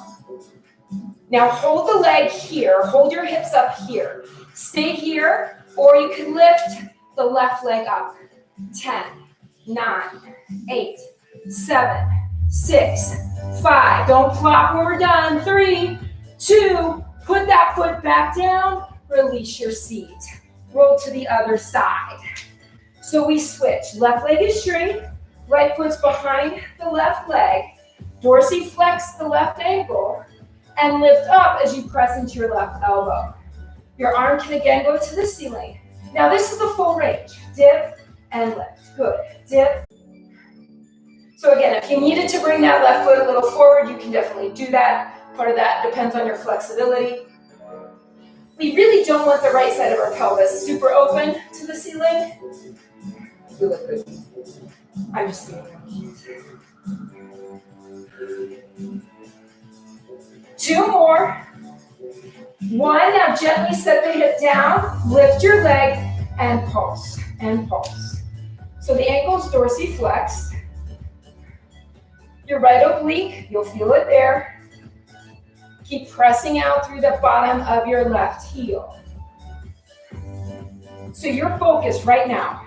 Now hold the leg here, hold your hips up here. Stay here, or you can lift the left leg up. 10, 9, 8, 7, 6, 5. Don't flop when we're done. 3, 2, put that foot back down, release your seat. Roll to the other side. So we switch. Left leg is straight, right foot's behind the left leg. Dorsiflex the left ankle and lift up as you press into your left elbow. Your arm can again go to the ceiling. Now this is the full range. Dip and lift. Good. Dip. So again, if you needed to bring that left foot a little forward, you can definitely do that. Part of that depends on your flexibility. We really don't want the right side of our pelvis super open to the ceiling. You look good. I'm just feeling it. 2 more. 1, now gently set the hip down, lift your leg, and pulse, and pulse. So the ankle's dorsiflexed. Your right oblique, you'll feel it there. Keep pressing out through the bottom of your left heel. So your focus right now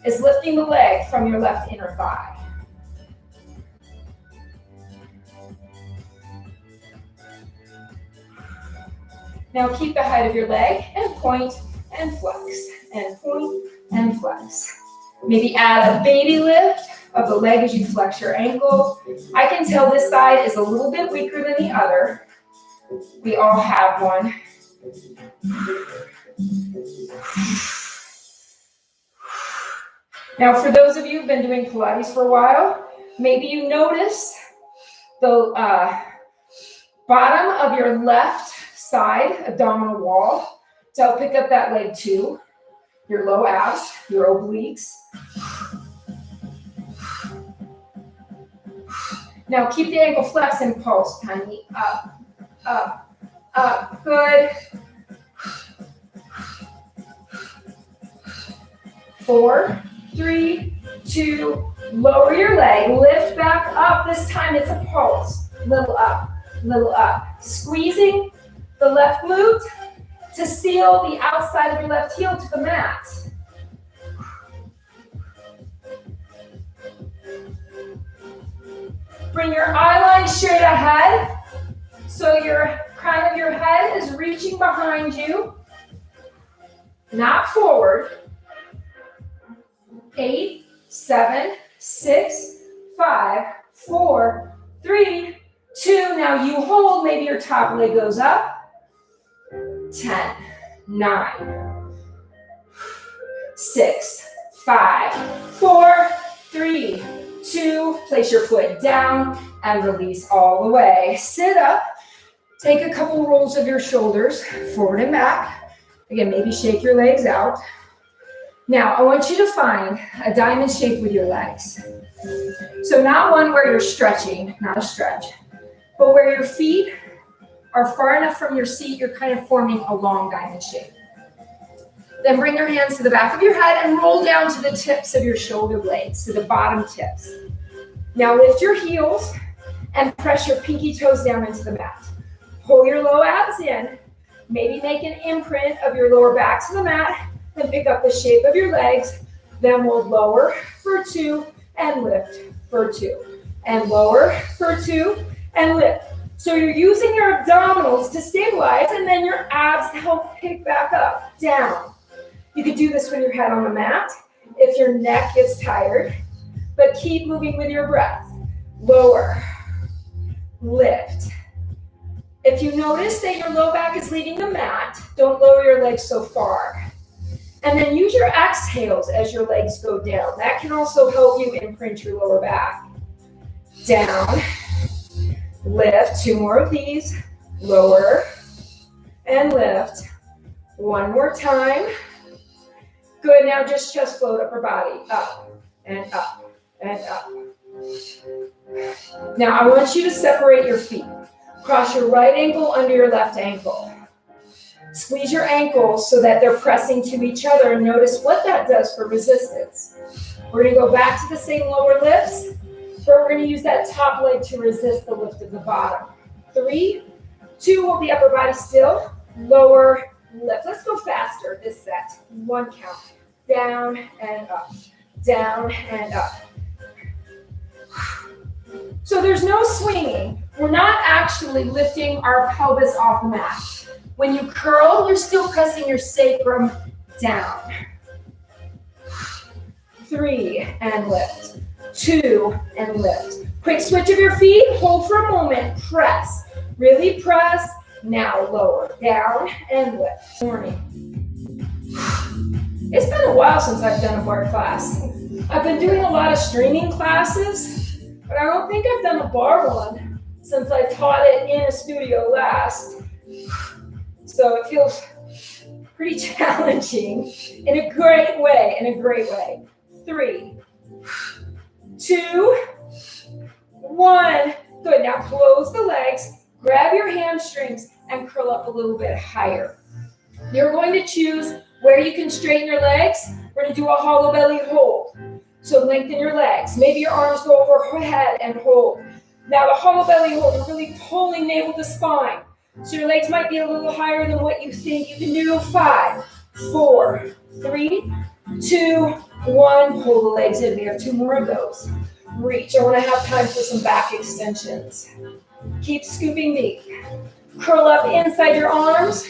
is lifting the leg from your left inner thigh. Now keep the height of your leg and point and flex, and point and flex. Maybe add a baby lift of the leg as you flex your ankle. I can tell this side is a little bit weaker than the other. We all have one. Now for those of you who've been doing Pilates for a while, maybe you notice the bottom of your left side abdominal wall to help pick up that leg too. Your low abs, your obliques. Now keep the ankle flexed and pulse, tiny, up, up, up, good. 4, 3, 2, lower your leg, lift back up. This time it's a pulse, little up, squeezing the left glute to seal the outside of your left heel to the mat. Bring your eye line straight ahead, so your crown of your head is reaching behind you, not forward. 8, 7, 6, 5, 4, 3, 2. Now you hold, maybe your top leg goes up. 10, 9, 6, 5, 4, 3, 2. Place your foot down and release all the way. Sit up. Take a couple rolls of your shoulders forward and back. Again, maybe shake your legs out. Now, I want you to find a diamond shape with your legs. So not one where you're stretching, not a stretch, but where your feet are far enough from your seat, you're kind of forming a long diamond shape. Then bring your hands to the back of your head and roll down to the tips of your shoulder blades, to the bottom tips. Now lift your heels and press your pinky toes down into the mat. Pull your low abs in. Maybe make an imprint of your lower back to the mat and pick up the shape of your legs. Then we'll lower for 2 and lift for 2. And lower for 2 and lift. So you're using your abdominals to stabilize and then your abs to help pick back up, down. You could do this when your head on the mat if your neck gets tired, but keep moving with your breath. Lower, lift. If you notice that your low back is leaving the mat, don't lower your legs so far. And then use your exhales as your legs go down. That can also help you imprint your lower back. Down, lift, 2 more of these, lower, and lift. 1 more time. Good, now just chest float upper body, up, and up, and up. Now I want you to separate your feet. Cross your right ankle under your left ankle. Squeeze your ankles so that they're pressing to each other and notice what that does for resistance. We're gonna go back to the same lower lifts, but we're gonna use that top leg to resist the lift of the bottom. 3, 2, hold the upper body still, lower, lift. Let's go faster this set. 1 count, down and up, down and up. So there's no swinging. We're not actually lifting our pelvis off the mat. When you curl, you're still pressing your sacrum down. 3 and lift. 2 and lift. Quick switch of your feet. Hold for a moment. Press. Really press. Now lower. Down and lift. Morning. It's been a while since I've done a bar class. I've been doing a lot of streaming classes, but I don't think I've done a bar one since I taught it in a studio last. So it feels pretty challenging in a great way, 3, 2, 1. Good, now close the legs, grab your hamstrings, and curl up a little bit higher. You're going to choose where you can straighten your legs. We're gonna do a hollow belly hold. So lengthen your legs. Maybe your arms go overhead and hold. Now the hollow belly hold, you're really pulling navel to spine. So your legs might be a little higher than what you think you can do. 5, 4, 3, 2, 1. Pull the legs in. We have 2 more of those. Reach. I want to have time for some back extensions. Keep scooping deep. Curl up inside your arms.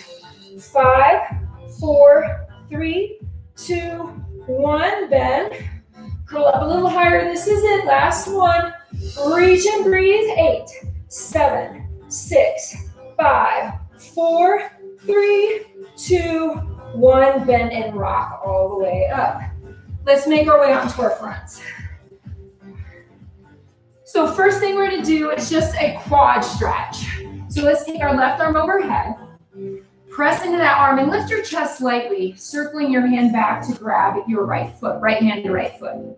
5, 4, 3, 2, 1. Bend. Curl up a little higher. This is it. Last one. Reach and breathe. 8, 7, 6, 5, 4, 3, 2, 1. Bend and rock all the way up. Let's make our way onto our fronts. So first thing we're going to do is just a quad stretch. So let's take our left arm overhead, press into that arm and lift your chest slightly, circling your hand back to grab your right foot, right hand to right foot.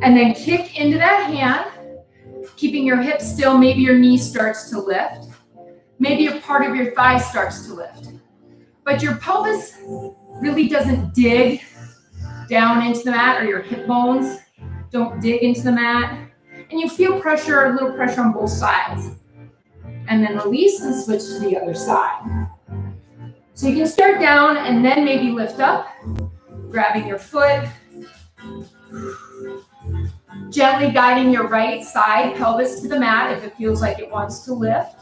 And then kick into that hand, keeping your hips still. Maybe your knee starts to lift. Maybe a part of your thigh starts to lift. But your pelvis really doesn't dig down into the mat, or your hip bones don't dig into the mat. And you feel pressure, a little pressure on both sides. And then release and switch to the other side. So you can start down and then maybe lift up, grabbing your foot, gently guiding your right side pelvis to the mat if it feels like it wants to lift.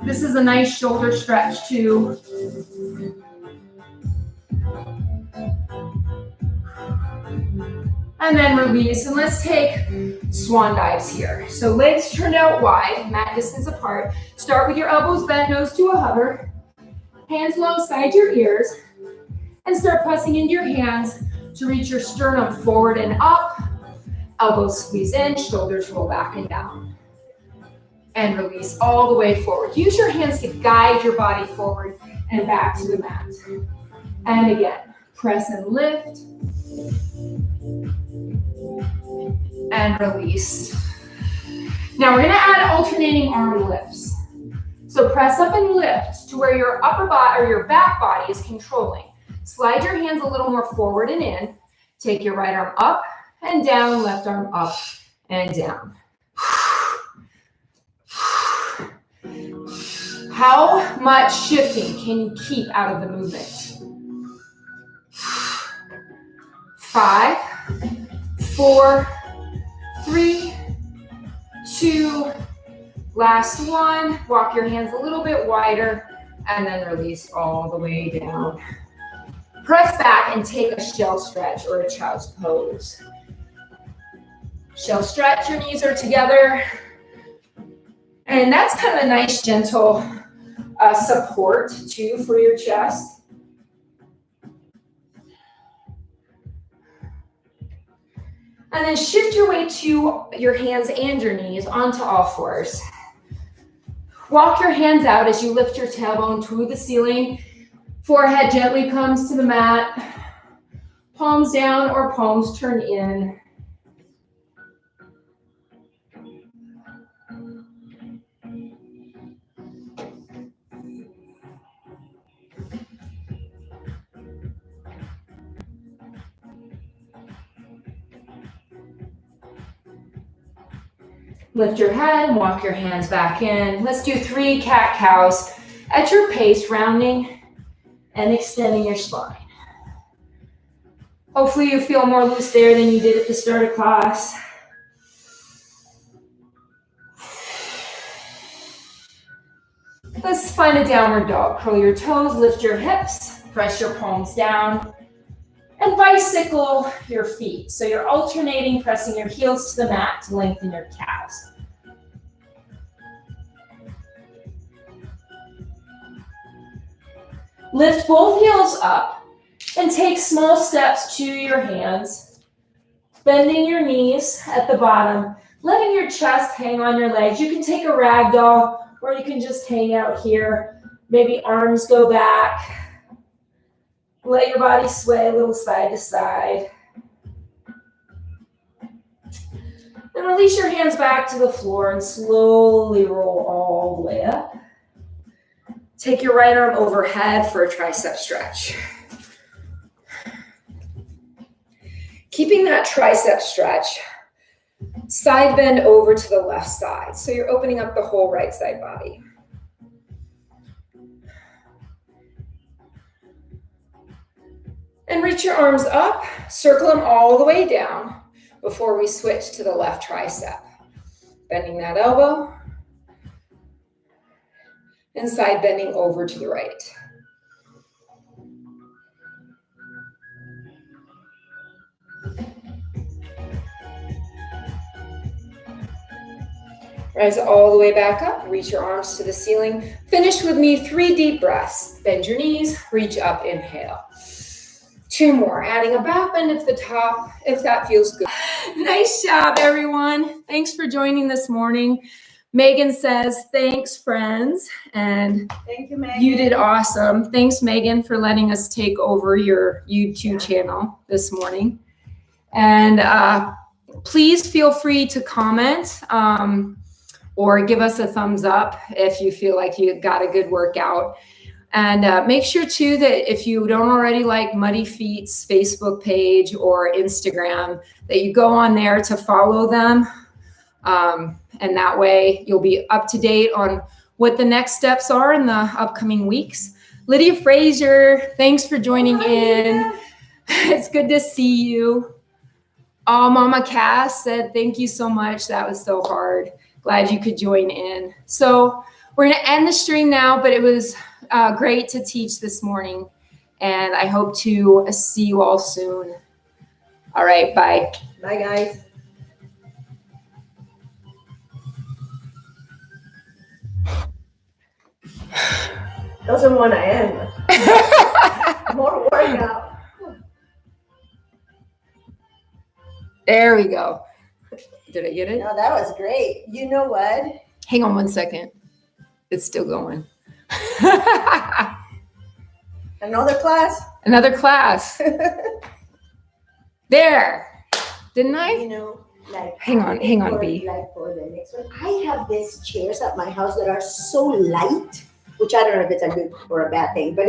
This is a nice shoulder stretch too. And then release, and let's take swan dives here. So legs turned out wide, mat distance apart. Start with your elbows bent, nose to a hover. Hands alongside your ears. And start pressing into your hands to reach your sternum forward and up. Elbows squeeze in, shoulders roll back and down. And release all the way forward. Use your hands to guide your body forward and back to the mat. And again, press and lift. And release. Now we're going to add alternating arm lifts. So press up and lift to where your upper body or your back body is controlling. Slide your hands a little more forward and in. Take your right arm up and down, left arm up and down. How much shifting can you keep out of the movement? 5, 4, 3, 2, last one. Walk your hands a little bit wider and then release all the way down. Press back and take a shell stretch or a child's pose. Shell stretch, your knees are together. And that's kind of a nice, gentle support too for your chest. And then shift your weight to your hands and your knees onto all fours. Walk your hands out as you lift your tailbone to the ceiling. Forehead gently comes to the mat. Palms down or palms turn in. Lift your head and walk your hands back in. Let's do 3 cat-cows at your pace, rounding and extending your spine. Hopefully you feel more loose there than you did at the start of class. Let's find a downward dog. Curl your toes, lift your hips, press your palms down, and bicycle your feet. So you're alternating, pressing your heels to the mat to lengthen your calves. Lift both heels up and take small steps to your hands, bending your knees at the bottom, letting your chest hang on your legs. You can take a rag doll or you can just hang out here. Maybe arms go back. Let your body sway a little side to side. Then release your hands back to the floor and slowly roll all the way up. Take your right arm overhead for a tricep stretch. Keeping that tricep stretch, side bend over to the left side. So you're opening up the whole right side body. And reach your arms up, circle them all the way down before we switch to the left tricep. Bending that elbow. And side bending over to the right. Rise all the way back up, reach your arms to the ceiling. Finish with me, 3 deep breaths. Bend your knees, reach up, inhale. 2 more, adding a back bend at the top, if that feels good. Nice job, everyone. Thanks for joining this morning. Megan says, thanks, friends. And Thank you, Megan. you did awesome. Thanks, Megan, for letting us take over your YouTube channel this morning. And please feel free to comment or give us a thumbs up if you feel like you got a good workout. And make sure, too, that if you don't already like Muddy Feet's Facebook page or Instagram, that you go on there to follow them. And that way you'll be up to date on what the next steps are in the upcoming weeks. Lydia Frazier, thanks for joining in. It's good to see you. Oh, Mama Cass said, thank you so much. That was so hard. Glad you could join in. So we're going to end the stream now, but it was great to teach this morning. And I hope to see you all soon. All right, bye. Bye, guys. Doesn't want to end. More workout. There we go. Did I get it? No, that was great. You know what? Hang on 1 second. It's still going. Another class? Another class. There. Didn't I? You know, like Hang on, B. Like for the next one, I have these chairs at my house that are so light, which I don't know if it's a good or a bad thing, but